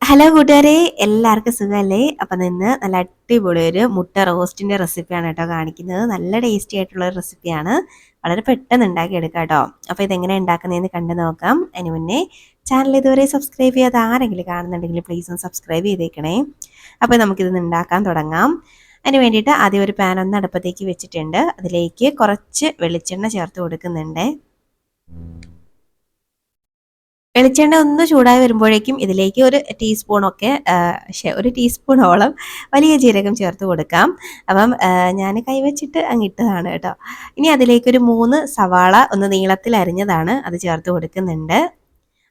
Hello കൂട്ടുകാരെ, എല്ലാവർക്കും സുഖമല്ലേ? അപ്പം ഇന്ന് നല്ല അടിപൊളി ഒരു മുട്ട റോസ്റ്റിൻ്റെ റെസിപ്പിയാണ് കേട്ടോ കാണിക്കുന്നത്. നല്ല ടേസ്റ്റി ആയിട്ടുള്ള ഒരു റെസിപ്പിയാണ്. വളരെ പെട്ടെന്ന് ഉണ്ടാക്കിയെടുക്കാം കേട്ടോ. അപ്പോൾ ഇതെങ്ങനെ ഉണ്ടാക്കുന്നതെന്ന് കണ്ടു നോക്കാം. അതിന് മുന്നേ ചാനൽ ഇതുവരെ സബ്സ്ക്രൈബ് ചെയ്യാതെ ആരെങ്കിലും കാണുന്നുണ്ടെങ്കിൽ പ്ലീസ് ഒന്ന് സബ്സ്ക്രൈബ് ചെയ്തേക്കണേ. അപ്പോൾ നമുക്കിത് ഉണ്ടാക്കാൻ തുടങ്ങാം. അതിന് വേണ്ടിയിട്ട് ആദ്യം ഒരു പാൻ ഒന്ന് അടുപ്പത്തേക്ക് വെച്ചിട്ടുണ്ട്. അതിലേക്ക് കുറച്ച് വെളിച്ചെണ്ണ ചേർത്ത് കൊടുക്കുന്നുണ്ട്. വെളിച്ചെണ്ണ ഒന്ന് ചൂടായി വരുമ്പോഴേക്കും ഇതിലേക്ക് ഒരു ടീസ്പൂണോളം വലിയ ജീരകം ചേർത്ത് കൊടുക്കാം. അപ്പം ഞാൻ കൈവച്ചിട്ട് അങ്ങിട്ടതാണ് കേട്ടോ. ഇനി അതിലേക്കൊരു 3 സവാള ഒന്ന് നീളത്തിൽ അരിഞ്ഞതാണ് അത് ചേർത്ത് കൊടുക്കുന്നുണ്ട്.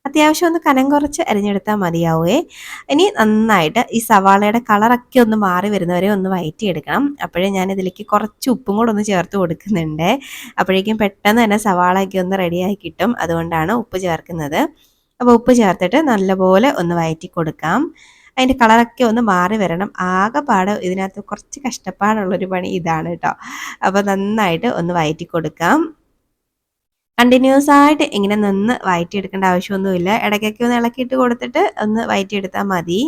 അത്യാവശ്യം ഒന്ന് കനം കുറച്ച് അരിഞ്ഞെടുത്താൽ മതിയാവേ. ഇനി നന്നായിട്ട് ഈ സവാളയുടെ കളറൊക്കെ ഒന്ന് മാറി വരുന്നവരെ ഒന്ന് വഴറ്റിയെടുക്കണം. അപ്പോഴേ ഞാൻ ഇതിലേക്ക് കുറച്ച് ഉപ്പും കൂടെ ഒന്ന് ചേർത്ത് കൊടുക്കുന്നുണ്ട്. അപ്പോഴേക്കും പെട്ടെന്ന് തന്നെ സവാളയൊക്കെ ഒന്ന് റെഡിയായി കിട്ടും. അതുകൊണ്ടാണ് ഉപ്പ് ചേർക്കുന്നത്. അപ്പോൾ ഉപ്പ് ചേർത്തിട്ട് നല്ലപോലെ ഒന്ന് വഴറ്റി കൊടുക്കാം. അതിൻ്റെ കളറൊക്കെ ഒന്ന് മാറി വരണം. ആകെപ്പാട് ഇതിനകത്ത് കുറച്ച് കഷ്ടപ്പാടുള്ളൊരു പണി ഇതാണ് കേട്ടോ. അപ്പോൾ നന്നായിട്ട് ഒന്ന് വഴറ്റി കൊടുക്കാം. കണ്ടിന്യൂസ് ആയിട്ട് ഇങ്ങനെ നിന്ന് വഴറ്റിയെടുക്കേണ്ട ആവശ്യമൊന്നുമില്ല. ഇടയ്ക്കൊക്കെ ഒന്ന് ഇളക്കിയിട്ട് കൊടുത്തിട്ട് ഒന്ന് വഴറ്റിയെടുത്താൽ മതി.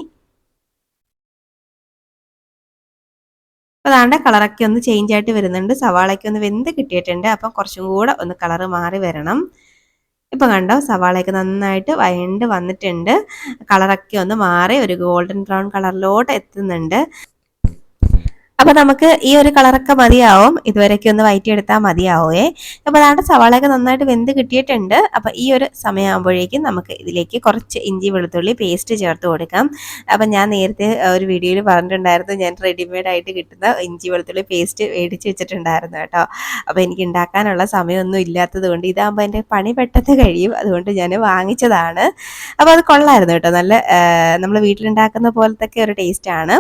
അപ്പോൾ അതാണ്ട് കളറൊക്കെ ഒന്ന് ചേഞ്ച് ആയിട്ട് വരുന്നുണ്ട്. സവാളയൊക്കെ ഒന്ന് വെന്ത് കിട്ടിയിട്ടുണ്ട്. അപ്പം കുറച്ചും കൂടെ ഒന്ന് കളറ് മാറി വരണം. ഇപ്പം കണ്ടോ, സവാളയൊക്കെ നന്നായിട്ട് വഴണ്ട് വന്നിട്ടുണ്ട്. കളറൊക്കെ ഒന്ന് മാറി ഒരു ഗോൾഡൻ ബ്രൗൺ കളറിലോട്ട് എത്തുന്നുണ്ട്. അപ്പോൾ നമുക്ക് ഈ ഒരു കളറൊക്കെ മതിയാവും. ഇതുവരെയൊക്കെ ഒന്ന് വഴറ്റിയെടുത്താൽ മതിയാവേ. അപ്പോൾ അതാണ്ട് സവാളയൊക്കെ നന്നായിട്ട് വെന്ത് കിട്ടിയിട്ടുണ്ട്. അപ്പോൾ ഈ ഒരു സമയമാകുമ്പോഴേക്കും നമുക്ക് ഇതിലേക്ക് കുറച്ച് ഇഞ്ചി വെളുത്തുള്ളി പേസ്റ്റ് ചേർത്ത് കൊടുക്കാം. അപ്പം ഞാൻ നേരത്തെ ഒരു വീഡിയോയിൽ പറഞ്ഞിട്ടുണ്ടായിരുന്നു, ഞാൻ റെഡിമെയ്ഡ് ആയിട്ട് കിട്ടുന്ന ഇഞ്ചി വെളുത്തുള്ളി പേസ്റ്റ് മേടിച്ച് വെച്ചിട്ടുണ്ടായിരുന്നു കേട്ടോ. അപ്പോൾ എനിക്ക് ഉണ്ടാക്കാനുള്ള സമയമൊന്നും ഇല്ലാത്തത് കൊണ്ട് ഇതാകുമ്പോൾ എൻ്റെ പണി പെട്ടെന്ന് കഴിയും. അതുകൊണ്ട് ഞാൻ വാങ്ങിച്ചതാണ്. അപ്പോൾ അത് കൊള്ളായിരുന്നു കേട്ടോ. നല്ല നമ്മൾ വീട്ടിലുണ്ടാക്കുന്ന പോലത്തെ ഒരു ടേസ്റ്റാണ്.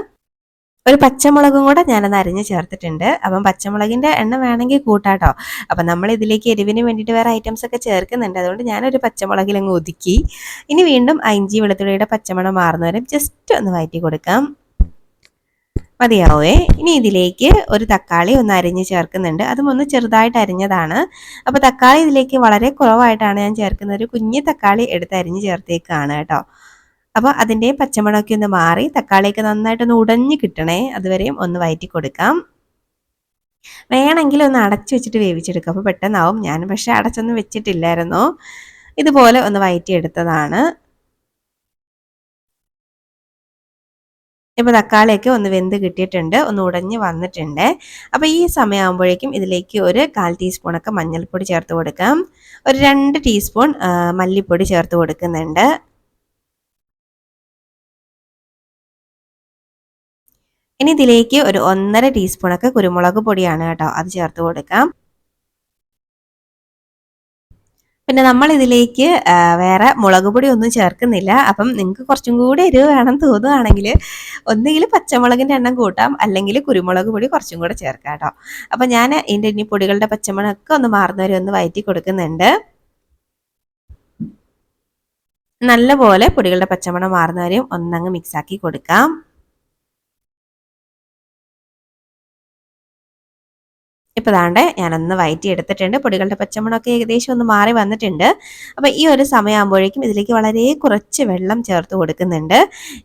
ഒരു പച്ചമുളകും കൂടെ ഞാനൊന്ന് അരിഞ്ഞ് ചേർത്തിട്ടുണ്ട്. അപ്പം പച്ചമുളകിൻ്റെ എണ്ണം വേണമെങ്കിൽ കൂട്ടാട്ടോ. അപ്പം നമ്മൾ ഇതിലേക്ക് എരിവിന് വേണ്ടിയിട്ട് വേറെ ഐറ്റംസ് ഒക്കെ ചേർക്കുന്നുണ്ട്. അതുകൊണ്ട് ഞാനൊരു പച്ചമുളകിലങ്ങ് ഒതുക്കി. ഇനി വീണ്ടും ഇഞ്ചി വെളുത്തുള്ളിയുടെ പച്ചമണം മാറുന്നവരെ ജസ്റ്റ് ഒന്ന് വഴറ്റി കൊടുക്കാം. മതിയാവേ. ഇനി ഇതിലേക്ക് ഒരു തക്കാളി ഒന്ന് അരിഞ്ഞ് ചേർക്കുന്നുണ്ട്. അതും ഒന്ന് ചെറുതായിട്ട് അരിഞ്ഞതാണ്. അപ്പോൾ തക്കാളി ഇതിലേക്ക് വളരെ കുറവായിട്ടാണ് ഞാൻ ചേർക്കുന്നത്. ഒരു കുഞ്ഞ് തക്കാളി എടുത്ത് അരിഞ്ഞ് ചേർത്തേക്കാണ് കേട്ടോ. അപ്പോൾ അതിൻ്റെ പച്ചമണമൊക്കെ ഒന്ന് മാറി തക്കാളിയൊക്കെ നന്നായിട്ടൊന്ന് ഉടഞ്ഞ് കിട്ടണേ. അതുവരെയും ഒന്ന് വഴറ്റി കൊടുക്കാം. വേണമെങ്കിൽ ഒന്ന് അടച്ചു വെച്ചിട്ട് വേവിച്ചെടുക്കാം. അപ്പോൾ പെട്ടെന്നാവും. ഞാൻ പക്ഷേ അടച്ചൊന്നും വെച്ചിട്ടില്ലായിരുന്നു. ഇതുപോലെ ഒന്ന് വഴറ്റിയെടുത്തതാണ്. ഇപ്പോൾ തക്കാളിയൊക്കെ ഒന്ന് വെന്ത് കിട്ടിയിട്ടുണ്ട്, ഒന്ന് ഉടഞ്ഞ് വന്നിട്ടുണ്ട്. അപ്പോൾ ഈ സമയമാകുമ്പോഴേക്കും ഇതിലേക്ക് ഒരു 1/4 ടീസ്പൂണൊക്കെ മഞ്ഞൾപ്പൊടി ചേർത്ത് കൊടുക്കാം. ഒരു 2 ടീസ്പൂൺ മല്ലിപ്പൊടി ചേർത്ത് കൊടുക്കുന്നുണ്ട്. ഇനി ഇതിലേക്ക് ഒരു 1.5 ടീസ്പൂണൊക്കെ കുരുമുളക് പൊടിയാണ് കേട്ടോ, അത് ചേർത്ത് കൊടുക്കാം. പിന്നെ നമ്മൾ ഇതിലേക്ക് വേറെ മുളക് പൊടി ഒന്നും ചേർക്കുന്നില്ല. അപ്പം നിങ്ങൾക്ക് കുറച്ചും കൂടി എരിവ് വേണം തോന്നുകയാണെങ്കിൽ ഒന്നുകിൽ പച്ചമുളകിൻ്റെ എണ്ണം കൂട്ടാം, അല്ലെങ്കിൽ കുരുമുളക് പൊടി കുറച്ചും കൂടെ ചേർക്കാം കേട്ടോ. അപ്പം ഞാൻ ഇതിൻ്റെ ഇനി പൊടികളുടെ പച്ചമണമൊക്കെ ഒന്ന് മാറുന്നവരെ ഒന്ന് വഴറ്റി കൊടുക്കുന്നുണ്ട്. നല്ലപോലെ പൊടികളുടെ പച്ചമണം മാറുന്നവരെയും ഒന്നങ്ങ് മിക്സാക്കി കൊടുക്കാം. ഇപ്പോൾ ദാണ്ടെ ഞാനൊന്ന് വഴറ്റി എടുത്തിട്ടുണ്ട്. പൊടികളുടെ പച്ചമണമൊക്കെ ഏകദേശം ഒന്ന് മാറി വന്നിട്ടുണ്ട്. അപ്പോൾ ഈ ഒരു സമയമാകുമ്പോഴേക്കും ഇതിലേക്ക് വളരെ കുറച്ച് വെള്ളം ചേർത്ത് കൊടുക്കുന്നുണ്ട്.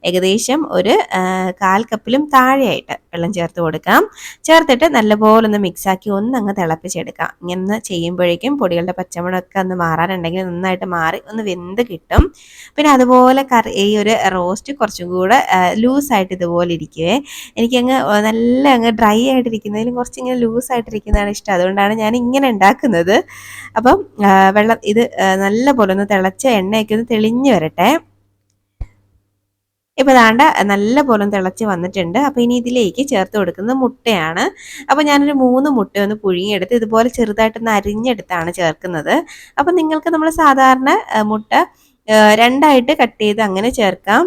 ഏകദേശം ഒരു 1/4 കപ്പിലും താഴെയായിട്ട് വെള്ളം ചേർത്ത് കൊടുക്കാം. ചേർത്തിട്ട് നല്ലപോലെ ഒന്ന് മിക്സാക്കി ഒന്നങ്ങ് തിളപ്പിച്ചെടുക്കാം. ഇങ്ങനെ ചെയ്യുമ്പോഴേക്കും പൊടികളുടെ പച്ചമണമൊക്കെ ഒന്ന് മാറാനുണ്ടെങ്കിൽ നന്നായിട്ട് മാറി ഒന്ന് വെന്ത് കിട്ടും. പിന്നെ അതുപോലെ ഈ ഒരു റോസ്റ്റ് കുറച്ചും കൂടെ ലൂസായിട്ട് ഇതുപോലെ ഇരിക്കുവേ. എനിക്കങ്ങ് നല്ല അങ്ങ് ഡ്രൈ ആയിട്ടിരിക്കുന്നതിലും കുറച്ചിങ്ങനെ ലൂസായിട്ടിരിക്കുന്നതാണ് ഇഷ്ടം. അതുകൊണ്ടാണ് ഞാൻ ഇങ്ങനെ ഉണ്ടാക്കുന്നത്. അപ്പം വെള്ളം ഇത് നല്ല പോലെ ഒന്ന് തിളച്ച എണ്ണയൊക്കെ ഒന്ന് തെളിഞ്ഞ് വരട്ടെ. ഇപ്പോൾ ദാണ്ട നല്ല പോലെ തിളച്ച് വന്നിട്ടുണ്ട്. അപ്പോൾ ഇനി ഇതിലേക്ക് ചേർത്ത് കൊടുക്കുന്നത് മുട്ടയാണ്. അപ്പോൾ ഞാനൊരു 3 മുട്ട ഒന്ന് പുഴുങ്ങിയെടുത്ത് ഇതുപോലെ ചെറുതായിട്ടൊന്ന് അരിഞ്ഞെടുത്താണ് ചേർക്കുന്നത്. അപ്പോൾ നിങ്ങൾക്ക് നമ്മൾ സാധാരണ മുട്ട 2ആയിട്ട് കട്ട് ചെയ്ത് അങ്ങനെ ചേർക്കാം.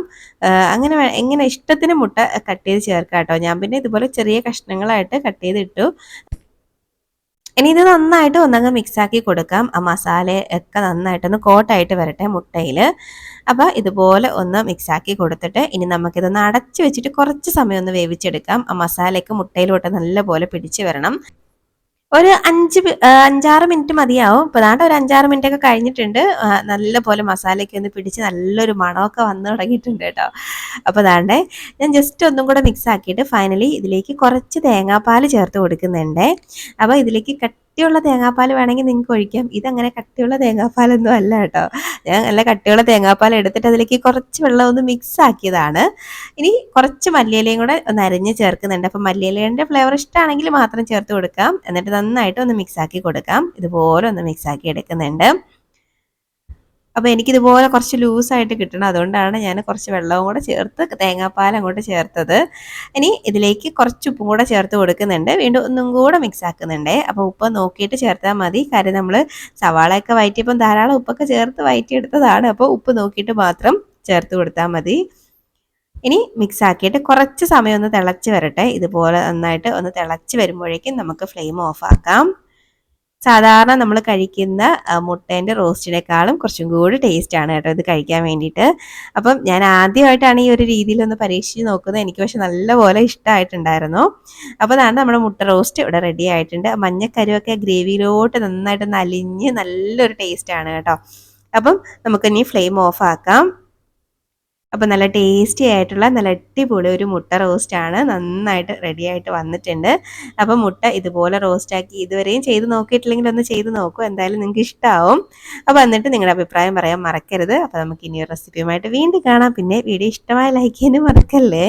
അങ്ങനെ എങ്ങനെ ഇഷ്ടത്തിന് മുട്ട കട്ട് ചെയ്ത് ചേർക്കാം കേട്ടോ. ഞാൻ പിന്നെ ഇതുപോലെ ചെറിയ കഷ്ണങ്ങളായിട്ട് കട്ട് ചെയ്തിട്ടു. ഇനി ഇത് നന്നായിട്ട് ഒന്നങ്ങ് മിക്സാക്കി കൊടുക്കാം. ആ മസാല ഒക്കെ നന്നായിട്ടൊന്ന് കോട്ടായിട്ട് വരട്ടെ മുട്ടയിൽ. അപ്പോൾ ഇതുപോലെ ഒന്ന് മിക്സാക്കി കൊടുത്തിട്ട് ഇനി നമുക്കിതൊന്ന് അടച്ചു വെച്ചിട്ട് കുറച്ച് സമയം ഒന്ന് വേവിച്ചെടുക്കാം. ആ മസാലയൊക്കെ മുട്ടയിലോട്ട് നല്ലപോലെ പിടിച്ച് വരണം. ഒരു 5-6 മിനിറ്റ് മതിയാവും. ഇപ്പൊ ദാണ്ട ഒരു 5-6 മിനിറ്റ് ഒക്കെ കഴിഞ്ഞിട്ടുണ്ട്. നല്ല പോലെ മസാലയൊക്കെ ഒന്ന് പിടിച്ച് നല്ലൊരു മണമൊക്കെ വന്ന് തുടങ്ങിയിട്ടുണ്ട് കേട്ടോ. അപ്പൊ ദാണ്ടേ ഞാൻ ജസ്റ്റ് ഒന്നും കൂടെ മിക്സ് ആക്കിയിട്ട് ഫൈനലി ഇതിലേക്ക് കുറച്ച് തേങ്ങാപ്പാൽ ചേർത്ത് കൊടുക്കുന്നുണ്ട്. അപ്പൊ ഇതിലേക്ക് കട്ടിയുള്ള തേങ്ങാപ്പാൽ വേണമെങ്കിൽ നിങ്ങൾക്ക് ഒഴിക്കാം. ഇതങ്ങനെ കട്ടിയുള്ള തേങ്ങാപ്പാലൊന്നും അല്ല കേട്ടോ. ഞാൻ നല്ല കട്ടിയുള്ള തേങ്ങാപ്പാൽ എടുത്തിട്ട് അതിലേക്ക് കുറച്ച് വെള്ളം ഒന്ന് മിക്സ് ആക്കിയതാണ്. ഇനി കുറച്ച് മല്ലിയിലയും കൂടെ ഒന്ന് അരിഞ്ഞ് ചേർക്കുന്നുണ്ട്. അപ്പം മല്ലിയിലേൻ്റെ ഫ്ലേവർ ഇഷ്ടമാണെങ്കിൽ മാത്രം ചേർത്ത് കൊടുക്കാം. എന്നിട്ട് നന്നായിട്ട് ഒന്ന് മിക്സ് ആക്കി കൊടുക്കാം. ഇതുപോലെ ഒന്ന് മിക്സ് ആക്കി എടുക്കുന്നുണ്ട്. അപ്പോൾ എനിക്കിതുപോലെ കുറച്ച് ലൂസായിട്ട് കിട്ടണം. അതുകൊണ്ടാണ് ഞാൻ കുറച്ച് വെള്ളവും കൂടെ ചേർത്ത് തേങ്ങാപ്പാൽ അങ്ങോട്ട് ചേർത്തത്. ഇനി ഇതിലേക്ക് കുറച്ച് ഉപ്പും കൂടെ ചേർത്ത് കൊടുക്കുന്നുണ്ട്. വീണ്ടും ഒന്നും കൂടെ മിക്സ് ആക്കുന്നുണ്ട്. അപ്പോൾ ഉപ്പ് നോക്കിയിട്ട് ചേർത്താൽ മതി. കാര്യം നമ്മൾ സവാളയൊക്കെ വഴറ്റിയപ്പം ധാരാളം ഉപ്പൊക്കെ ചേർത്ത് വഴറ്റിയെടുത്തതാണ്. അപ്പോൾ ഉപ്പ് നോക്കിയിട്ട് മാത്രം ചേർത്ത് കൊടുത്താൽ മതി. ഇനി മിക്സ് ആക്കിയിട്ട് കുറച്ച് സമയം ഒന്ന് തിളച്ച് വരട്ടെ. ഇതുപോലെ നന്നായിട്ട് ഒന്ന് തിളച്ച് വരുമ്പോഴേക്കും നമുക്ക് ഫ്ലെയിം ഓഫ് ആക്കാം. സാധാരണ നമ്മൾ കഴിക്കുന്ന മുട്ടേൻ്റെ റോസ്റ്റിനേക്കാളും കുറച്ചും കൂടി ടേസ്റ്റ് ആണ് കേട്ടോ ഇത് കഴിക്കാൻ വേണ്ടിയിട്ട്. അപ്പം ഞാൻ ആദ്യമായിട്ടാണ് ഈ ഒരു രീതിയിലൊന്ന് പരീക്ഷിച്ച് നോക്കുന്നത്. എനിക്ക് പക്ഷെ നല്ലപോലെ ഇഷ്ടമായിട്ടുണ്ടായിരുന്നു. അപ്പോൾ അതാണ് നമ്മുടെ മുട്ട റോസ്റ്റ് ഇവിടെ റെഡി ആയിട്ടുണ്ട്. മഞ്ഞക്കരുവൊക്കെ ഗ്രേവിയിലോട്ട് നന്നായിട്ട് അലിഞ്ഞ് നല്ലൊരു ടേസ്റ്റ് ആണ് കേട്ടോ. അപ്പം നമുക്കിനി ഫ്ലെയിം ഓഫ് ആക്കാം. അപ്പം നല്ല ടേസ്റ്റി ആയിട്ടുള്ള നല്ല അടിപൊളി ഒരു മുട്ട റോസ്റ്റാണ് നന്നായിട്ട് റെഡി ആയിട്ട് വന്നിട്ടുണ്ട്. അപ്പം മുട്ട ഇതുപോലെ റോസ്റ്റാക്കി ഇതുവരെയും ചെയ്ത് നോക്കിയിട്ടില്ലെങ്കിൽ ഒന്ന് ചെയ്ത് നോക്കൂ. എന്തായാലും നിങ്ങൾക്ക് ഇഷ്ടമാവും. അപ്പോൾ എന്നിട്ട് നിങ്ങളുടെ അഭിപ്രായം പറയാൻ മറക്കരുത്. അപ്പോൾ നമുക്ക് ഇനി ഒരു റെസിപ്പിയുമായിട്ട് വീണ്ടും കാണാം. പിന്നെ വീഡിയോ ഇഷ്ടമായ ലൈക്ക് ചെയ്യാനും മറക്കല്ലേ.